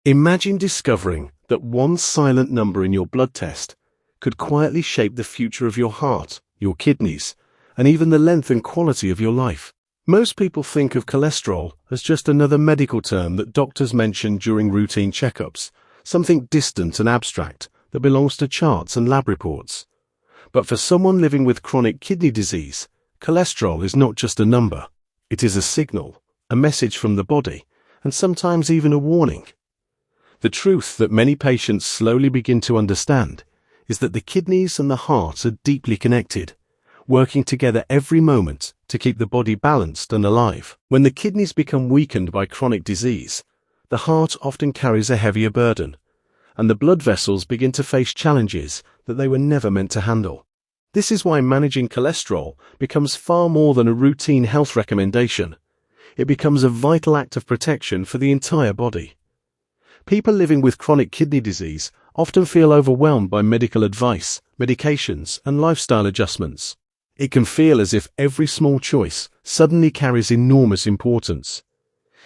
Imagine discovering that one silent number in your blood test could quietly shape the future of your heart, your kidneys, and even the length and quality of your life. Most people think of cholesterol as just another medical term that doctors mention during routine checkups, something distant and abstract that belongs to charts and lab reports. But for someone living with chronic kidney disease, cholesterol is not just a number. It is a signal, a message from the body, and sometimes even a warning. The truth that many patients slowly begin to understand is that the kidneys and the heart are deeply connected, working together every moment to keep the body balanced and alive. When the kidneys become weakened by chronic disease, the heart often carries a heavier burden, and the blood vessels begin to face challenges that they were never meant to handle. This is why managing cholesterol becomes far more than a routine health recommendation. It becomes a vital act of protection for the entire body. People living with chronic kidney disease often feel overwhelmed by medical advice, medications, and lifestyle adjustments. It can feel as if every small choice suddenly carries enormous importance.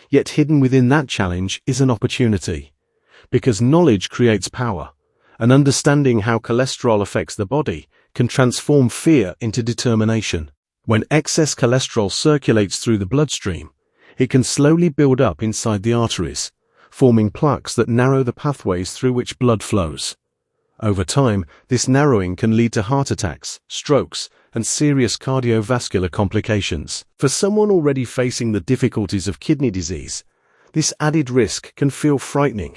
Yet hidden within that challenge is an opportunity. Because knowledge creates power, and understanding how cholesterol affects the body can transform fear into determination. When excess cholesterol circulates through the bloodstream, it can slowly build up inside the arteries, forming plaques that narrow the pathways through which blood flows. Over time, this narrowing can lead to heart attacks, strokes, and serious cardiovascular complications. For someone already facing the difficulties of kidney disease, this added risk can feel frightening.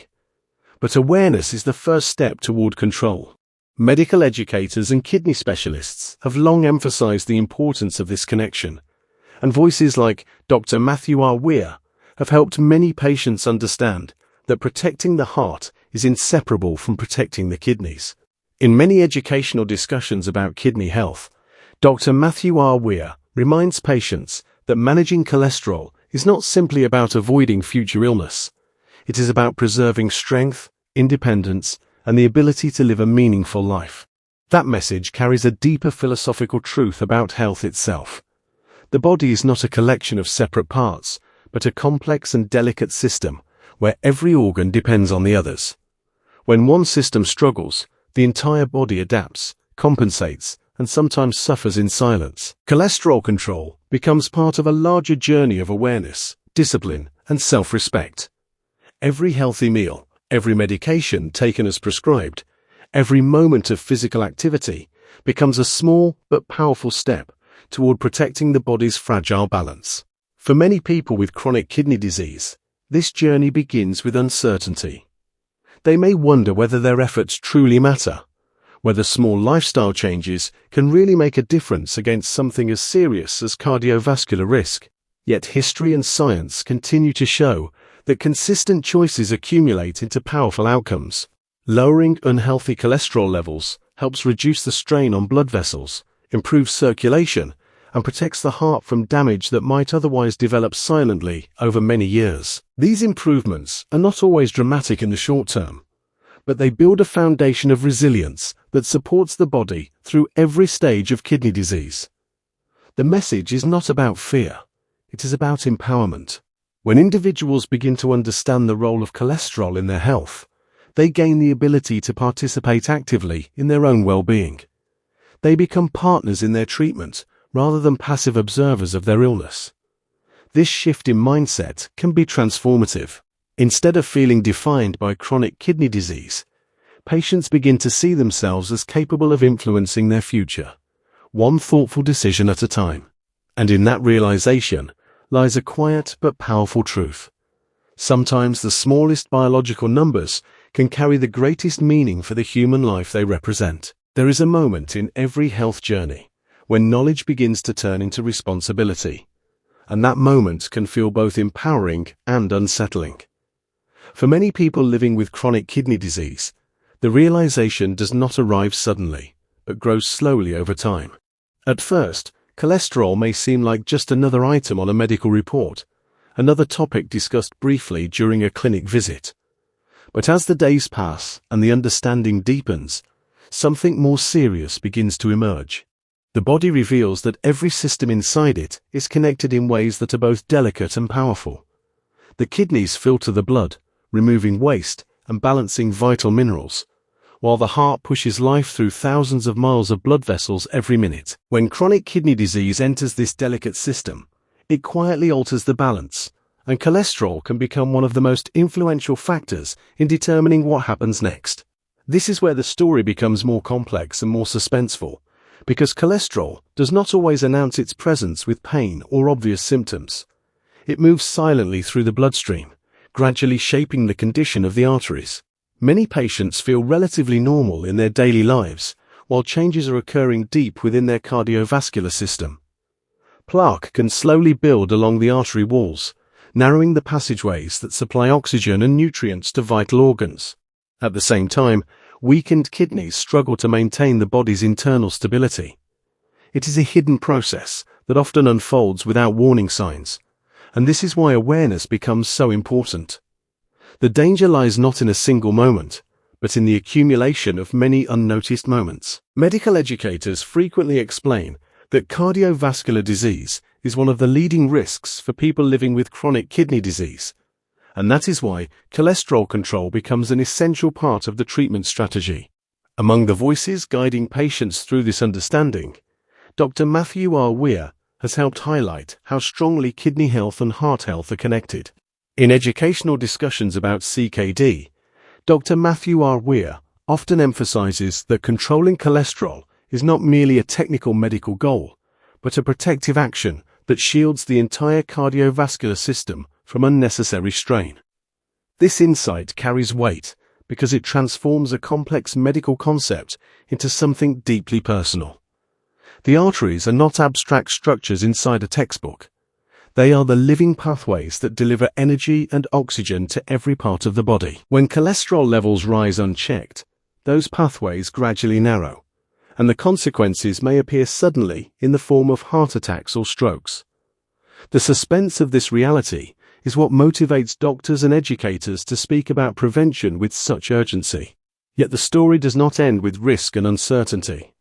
But awareness is the first step toward control. Medical educators and kidney specialists have long emphasized the importance of this connection, and voices like Dr. Mathew R. Weir have helped many patients understand that protecting the heart is inseparable from protecting the kidneys. In many educational discussions about kidney health, Dr. Mathew R. Weir reminds patients that managing cholesterol is not simply about avoiding future illness. It is about preserving strength, independence, and the ability to live a meaningful life. That message carries a deeper philosophical truth about health itself. The body is not a collection of separate parts, but a complex and delicate system where every organ depends on the others. When one system struggles, the entire body adapts, compensates, and sometimes suffers in silence. Cholesterol control becomes part of a larger journey of awareness, discipline, and self-respect. Every healthy meal, every medication taken as prescribed, every moment of physical activity becomes a small but powerful step toward protecting the body's fragile balance. For many people with chronic kidney disease, this journey begins with uncertainty. They may wonder whether their efforts truly matter, whether small lifestyle changes can really make a difference against something as serious as cardiovascular risk. Yet history and science continue to show that consistent choices accumulate into powerful outcomes. Lowering unhealthy cholesterol levels helps reduce the strain on blood vessels, improves circulation, and protects the heart from damage that might otherwise develop silently over many years. These improvements are not always dramatic in the short term, but they build a foundation of resilience that supports the body through every stage of kidney disease. The message is not about fear, it is about empowerment. When individuals begin to understand the role of cholesterol in their health, they gain the ability to participate actively in their own well-being. They become partners in their treatment, rather than passive observers of their illness. This shift in mindset can be transformative. Instead of feeling defined by chronic kidney disease, patients begin to see themselves as capable of influencing their future, one thoughtful decision at a time. And in that realization lies a quiet but powerful truth. Sometimes the smallest biological numbers can carry the greatest meaning for the human life they represent. There is a moment in every health journey when knowledge begins to turn into responsibility, and that moment can feel both empowering and unsettling. For many people living with chronic kidney disease, the realization does not arrive suddenly, but grows slowly over time. At first, cholesterol may seem like just another item on a medical report, another topic discussed briefly during a clinic visit. But as the days pass and the understanding deepens, something more serious begins to emerge. The body reveals that every system inside it is connected in ways that are both delicate and powerful. The kidneys filter the blood, removing waste and balancing vital minerals, while the heart pushes life through thousands of miles of blood vessels every minute. When chronic kidney disease enters this delicate system, it quietly alters the balance, and cholesterol can become one of the most influential factors in determining what happens next. This is where the story becomes more complex and more suspenseful, because cholesterol does not always announce its presence with pain or obvious symptoms. It moves silently through the bloodstream, gradually shaping the condition of the arteries. Many patients feel relatively normal in their daily lives, while changes are occurring deep within their cardiovascular system. Plaque can slowly build along the artery walls, narrowing the passageways that supply oxygen and nutrients to vital organs. At the same time, weakened kidneys struggle to maintain the body's internal stability. It is a hidden process that often unfolds without warning signs, and this is why awareness becomes so important. The danger lies not in a single moment, but in the accumulation of many unnoticed moments. Medical educators frequently explain that cardiovascular disease is one of the leading risks for people living with chronic kidney disease, and that is why cholesterol control becomes an essential part of the treatment strategy. Among the voices guiding patients through this understanding, Dr. Mathew R. Weir has helped highlight how strongly kidney health and heart health are connected. In educational discussions about CKD, Dr. Mathew R. Weir often emphasizes that controlling cholesterol is not merely a technical medical goal, but a protective action that shields the entire cardiovascular system from unnecessary strain. This insight carries weight because it transforms a complex medical concept into something deeply personal. The arteries are not abstract structures inside a textbook. They are the living pathways that deliver energy and oxygen to every part of the body. When cholesterol levels rise unchecked, those pathways gradually narrow, and the consequences may appear suddenly in the form of heart attacks or strokes. The suspense of this reality is what motivates doctors and educators to speak about prevention with such urgency. Yet the story does not end with risk and uncertainty.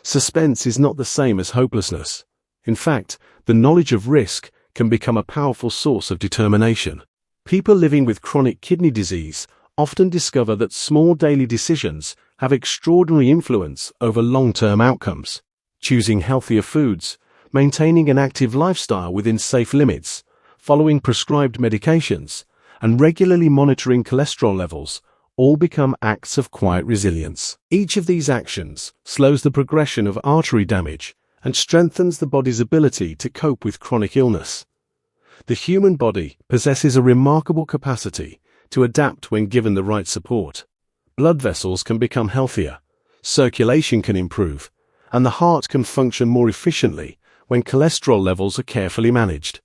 Suspense is not the same as hopelessness. In fact, the knowledge of risk can become a powerful source of determination. People living with chronic kidney disease often discover that small daily decisions have extraordinary influence over long-term outcomes. Choosing healthier foods, maintaining an active lifestyle within safe limits, following prescribed medications, and regularly monitoring cholesterol levels all become acts of quiet resilience. Each of these actions slows the progression of artery damage and strengthens the body's ability to cope with chronic illness. The human body possesses a remarkable capacity to adapt when given the right support. Blood vessels can become healthier, circulation can improve, and the heart can function more efficiently when cholesterol levels are carefully managed.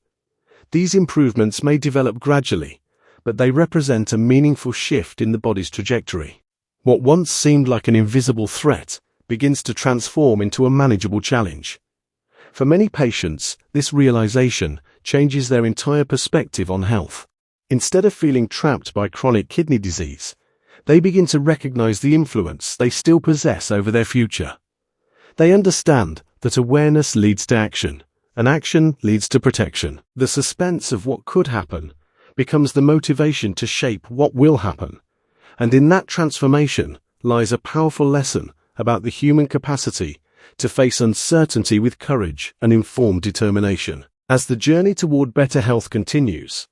These improvements may develop gradually, but they represent a meaningful shift in the body's trajectory. What once seemed like an invisible threat begins to transform into a manageable challenge. For many patients, this realization changes their entire perspective on health. Instead of feeling trapped by chronic kidney disease, they begin to recognize the influence they still possess over their future. They understand that awareness leads to action, and action leads to protection. The suspense of what could happen becomes the motivation to shape what will happen, and in that transformation lies a powerful lesson about the human capacity to face uncertainty with courage and informed determination. As the journey toward better health continues,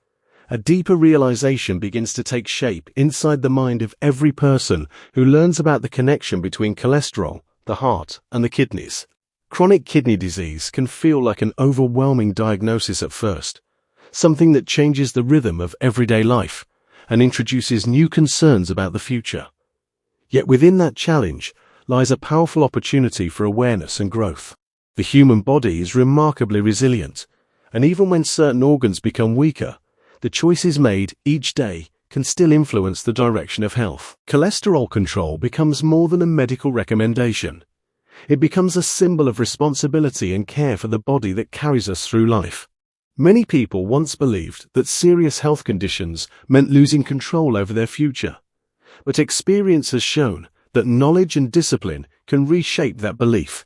a deeper realization begins to take shape inside the mind of every person who learns about the connection between cholesterol, the heart, and the kidneys. Chronic kidney disease can feel like an overwhelming diagnosis at first, something that changes the rhythm of everyday life and introduces new concerns about the future. Yet within that challenge lies a powerful opportunity for awareness and growth. The human body is remarkably resilient, and even when certain organs become weaker, the choices made each day can still influence the direction of health. Cholesterol control becomes more than a medical recommendation. It becomes a symbol of responsibility and care for the body that carries us through life. Many people once believed that serious health conditions meant losing control over their future, but experience has shown that knowledge and discipline can reshape that belief.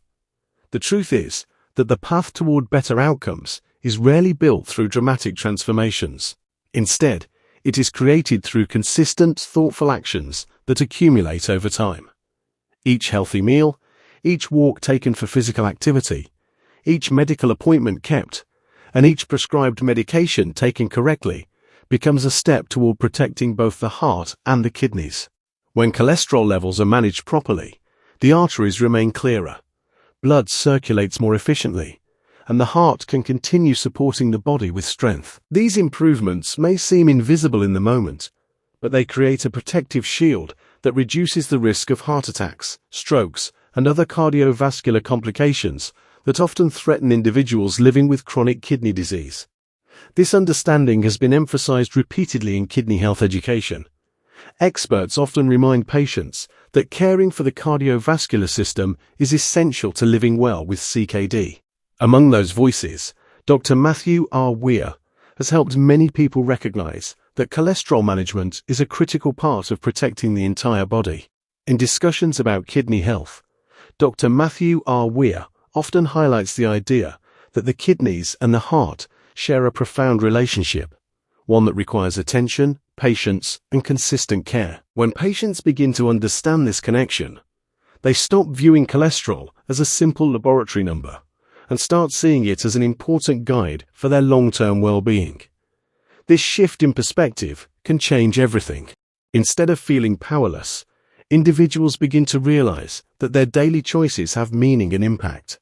The truth is that the path toward better outcomes is rarely built through dramatic transformations. Instead, It is created through consistent, thoughtful actions that accumulate over time. Each healthy meal, each walk taken for physical activity, each medical appointment kept, and each prescribed medication taken correctly becomes a step toward protecting both the heart and the kidneys. When cholesterol levels are managed properly, the arteries remain clearer, blood circulates more efficiently, and the heart can continue supporting the body with strength. These improvements may seem invisible in the moment, but they create a protective shield that reduces the risk of heart attacks, strokes, and other cardiovascular complications that often threaten individuals living with chronic kidney disease. This understanding has been emphasized repeatedly in kidney health education. Experts often remind patients that caring for the cardiovascular system is essential to living well with CKD. Among those voices, Dr. Mathew R. Weir has helped many people recognize that cholesterol management is a critical part of protecting the entire body. In discussions about kidney health, Dr. Mathew R. Weir often highlights the idea that the kidneys and the heart share a profound relationship, one that requires attention, patience, and consistent care. When patients begin to understand this connection, they stop viewing cholesterol as a simple laboratory number and start seeing it as an important guide for their long-term well-being. This shift in perspective can change everything. Instead of feeling powerless, individuals begin to realize that their daily choices have meaning and impact.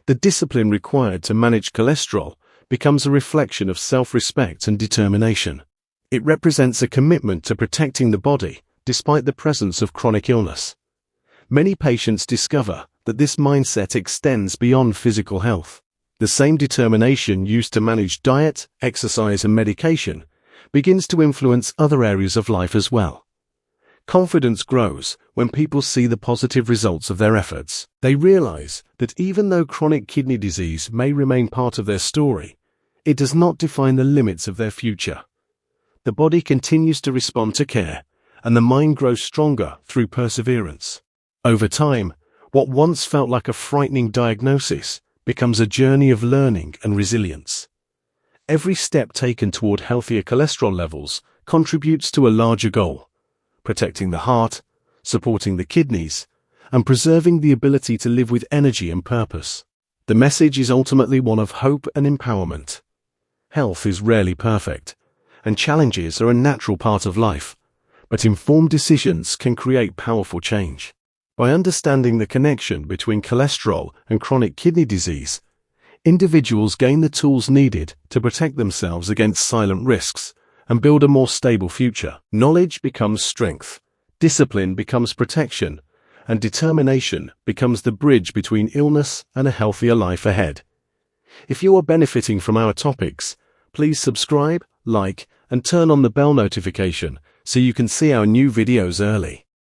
The discipline required to manage cholesterol becomes a reflection of self-respect and determination. It represents a commitment to protecting the body despite the presence of chronic illness. Many patients discover that this mindset extends beyond physical health. The same determination used to manage diet, exercise, and medication begins to influence other areas of life as well. Confidence grows when people see the positive results of their efforts. They realize that even though chronic kidney disease may remain part of their story, it does not define the limits of their future. The body continues to respond to care, and the mind grows stronger through perseverance. Over time, what once felt like a frightening diagnosis becomes a journey of learning and resilience. Every step taken toward healthier cholesterol levels contributes to a larger goal: protecting the heart, supporting the kidneys, and preserving the ability to live with energy and purpose. The message is ultimately one of hope and empowerment. Health is rarely perfect, and challenges are a natural part of life, but informed decisions can create powerful change. By understanding the connection between cholesterol and chronic kidney disease, individuals gain the tools needed to protect themselves against silent risks and build a more stable future. Knowledge becomes strength, discipline becomes protection, and determination becomes the bridge between illness and a healthier life ahead. If you are benefiting from our topics, please subscribe, like, and turn on the bell notification so you can see our new videos early.